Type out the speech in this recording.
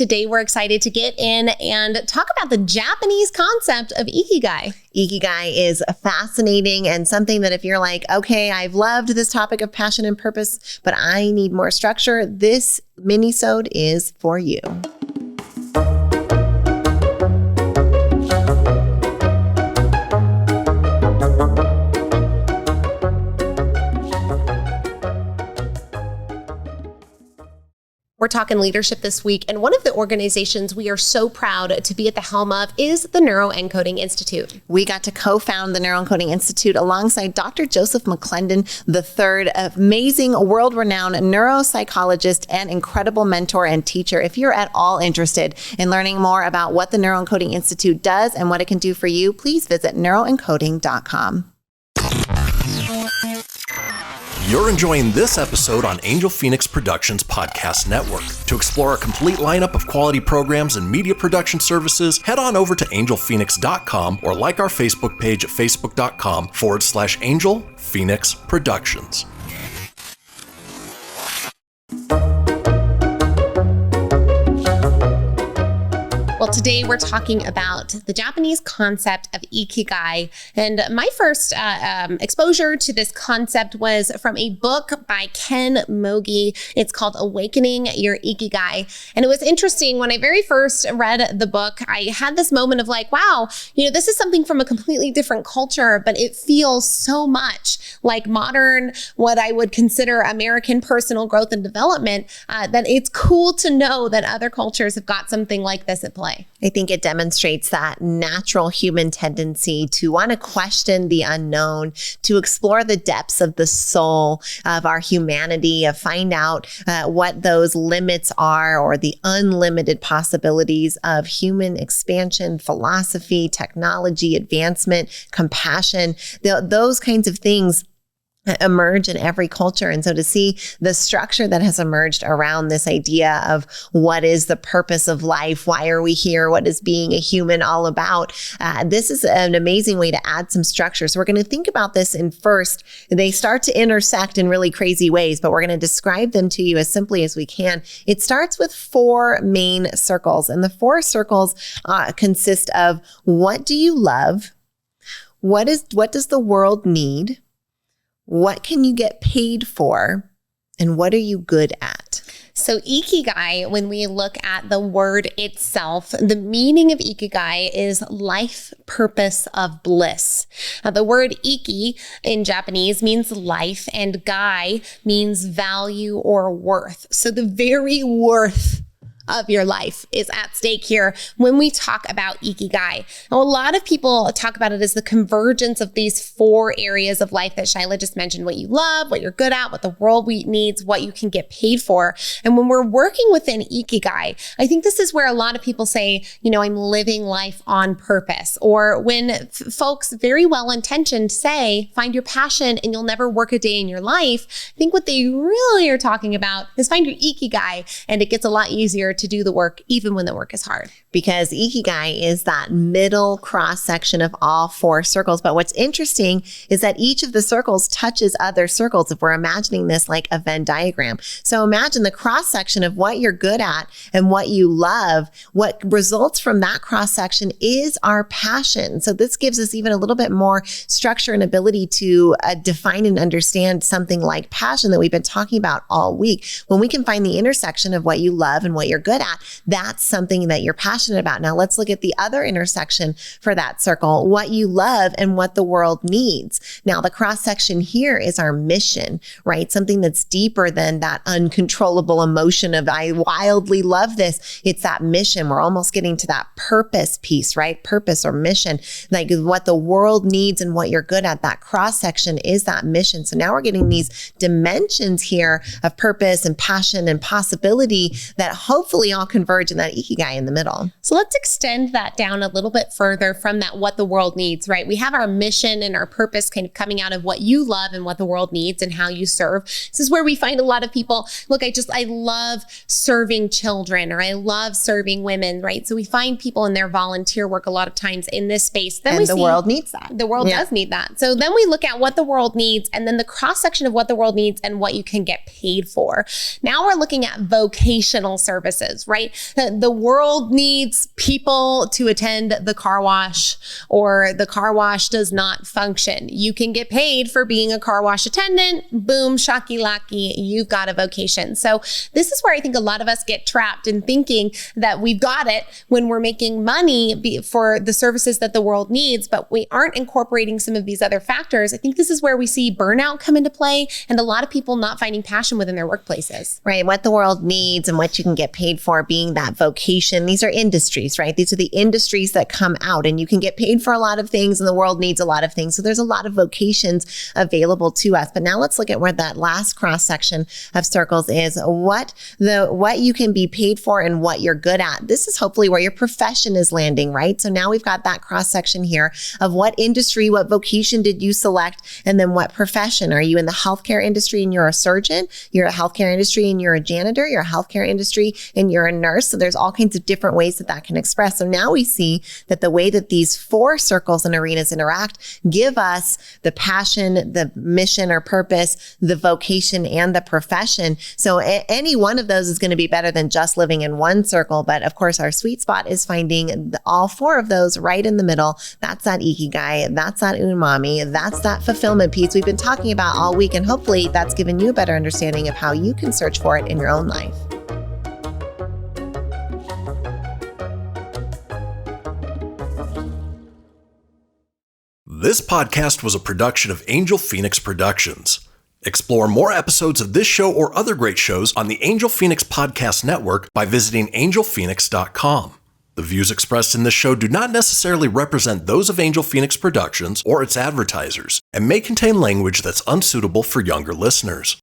Today, we're excited to get in and talk about the Japanese concept of Ikigai. Ikigai is fascinating and something that if you're like, okay, I've loved this topic of passion and purpose, but I need more structure, this minisode is for you. We're talking leadership this week, and one of the organizations we are so proud to be at the helm of is the Neuroencoding Institute. We got to co-found the Neuroencoding Institute alongside Dr. Joseph McClendon III, amazing world-renowned neuropsychologist and incredible mentor and teacher. If you're at all interested in learning more about what the Neuroencoding Institute does and what it can do for you, please visit neuroencoding.com. You're enjoying this episode on Angel Phoenix Productions Podcast Network. To explore a complete lineup of quality programs and media production services, head on over to angelphoenix.com or like our Facebook page at facebook.com/Angel Phoenix Productions. Well, today we're talking about the Japanese concept of Ikigai. And my first exposure to this concept was from a book by Ken Mogi. It's called Awakening Your Ikigai. And it was interesting when I very first read the book, I had this moment of like, wow, this is something from a completely different culture, but it feels so much like modern, what I would consider American personal growth and development, that it's cool to know that other cultures have got something like this at play. I think it demonstrates that natural human tendency to want to question the unknown, to explore the depths of the soul of our humanity, of find out what those limits are or the unlimited possibilities of human expansion, philosophy, technology, advancement, compassion, those kinds of things emerge in every culture. And so to see the structure that has emerged around this idea of what is the purpose of life, why are we here, what is being a human all about, this is an amazing way to add some structure. So we're going to think about this in first. They start to intersect in really crazy ways, but we're going to describe them to you as simply as we can. It starts with 4 main circles, and the 4 circles consist of what do you love? What does the world need? What can you get paid for? And what are you good at? So Ikigai, when we look at the word itself, the meaning of Ikigai is life purpose of bliss. Now, the word Iki in Japanese means life, and Gai means value or worth. So the very worth of your life is at stake here when we talk about Ikigai. Now, a lot of people talk about it as the convergence of these 4 areas of life that Shyla just mentioned: what you love, what you're good at, what the world needs, what you can get paid for. And when we're working within Ikigai, I think this is where a lot of people say, I'm living life on purpose. Or when folks very well-intentioned say, find your passion and you'll never work a day in your life, I think what they really are talking about is find your Ikigai, and it gets a lot easier to do the work even when the work is hard. Because Ikigai is that middle cross section of all 4 circles. But what's interesting is that each of the circles touches other circles, if we're imagining this like a Venn diagram. So imagine the cross section of what you're good at and what you love. What results from that cross section is our passion. So this gives us even a little bit more structure and ability to define and understand something like passion that we've been talking about all week. When we can find the intersection of what you love and what you're good at, that's something that you're passionate about. Now let's look at the other intersection for that circle, what you love and what the world needs. Now the cross section here is our mission, right? Something that's deeper than that uncontrollable emotion of I wildly love this. It's that mission. We're almost getting to that purpose piece, right? Purpose or mission, like what the world needs and what you're good at. That cross section is that mission. So now we're getting these dimensions here of purpose and passion and possibility that hopefully all converge in that Ikigai in the middle. So let's extend that down a little bit further from that what the world needs, right? We have our mission and our purpose kind of coming out of what you love and what the world needs and how you serve. This is where we find a lot of people, look, I love serving children, or I love serving women, right? So we find people in their volunteer work a lot of times in this space. Then and the world needs that. The world does need that. So then we look at what the world needs, and then the cross section of what the world needs and what you can get paid for. Now we're looking at vocational services. services, right? The world needs people to attend the car wash, or the car wash does not function. You can get paid for being a car wash attendant. Boom, shocky lacky, you've got a vocation. So this is where I think a lot of us get trapped in thinking that we've got it when we're making money for the services that the world needs, but we aren't incorporating some of these other factors. I think this is where we see burnout come into play and a lot of people not finding passion within their workplaces. Right. What the world needs and what you can get paid for being that vocation. These are industries, right? These are the industries that come out, and you can get paid for a lot of things and the world needs a lot of things. So there's a lot of vocations available to us. But now let's look at where that last cross section of circles is, what you can be paid for and what you're good at. This is hopefully where your profession is landing, right? So now we've got that cross section here of what industry, what vocation did you select, and then what profession. Are you in the healthcare industry and you're a surgeon? You're a healthcare industry and you're a janitor. You're a healthcare industry and you're a nurse. So there's all kinds of different ways that can express. So now we see that the way that these four circles and arenas interact give us the passion, the mission or purpose, the vocation, and the profession. So any one of those is going to be better than just living in one circle. But of course, our sweet spot is finding all four of those right in the middle. That's that Ikigai. That's that umami. That's that fulfillment piece we've been talking about all week. And hopefully that's given you a better understanding of how you can search for it in your own life. This podcast was a production of Angel Phoenix Productions. Explore more episodes of this show or other great shows on the Angel Phoenix Podcast Network by visiting angelphoenix.com. The views expressed in this show do not necessarily represent those of Angel Phoenix Productions or its advertisers, and may contain language that's unsuitable for younger listeners.